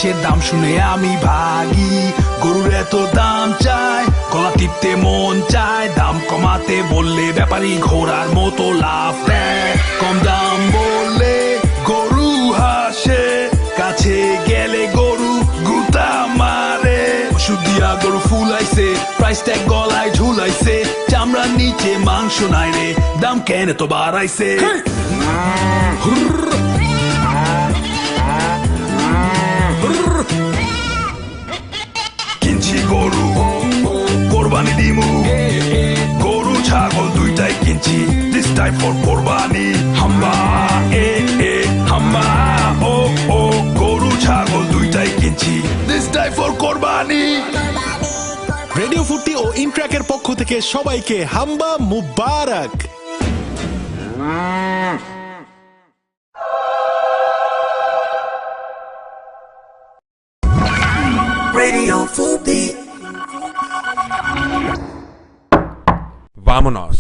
জিনিসের দাম শুনে আমি ভাগি, গরুর এত দাম চাই, গলা টিপতে মন চায়, দাম কমাতে বললে ব্যাপারী ঘোড়ার মতো লাফ দেয়, কম দাম বললে গরু হাসে, কাছে গেলে গরু গুতা মারে, ওষুধ দিয়া গরু ফুলাইছে, প্রাইস ট্যাগ গলায় ঝুলাইছে, চামড়ার নিচে মাংস নাই রে, দাম কেন তো বাড়াইছে। কিনছি গরু কোরবানি দিমু, গরু ছাগল দুইটাই কিনছি, দিস টাইম ফর কোরবানি, হাম্বা এ এ হাম্বা ও ও, গরু ছাগল দুইটাই কিনছি, দিস টাইম ফর কোরবানি। রেডিও ফুর্তি ও ইনট্র্যাকের পক্ষ থেকে সবাইকে হাম্বা মুবারক। Radio Fubi. Vámonos.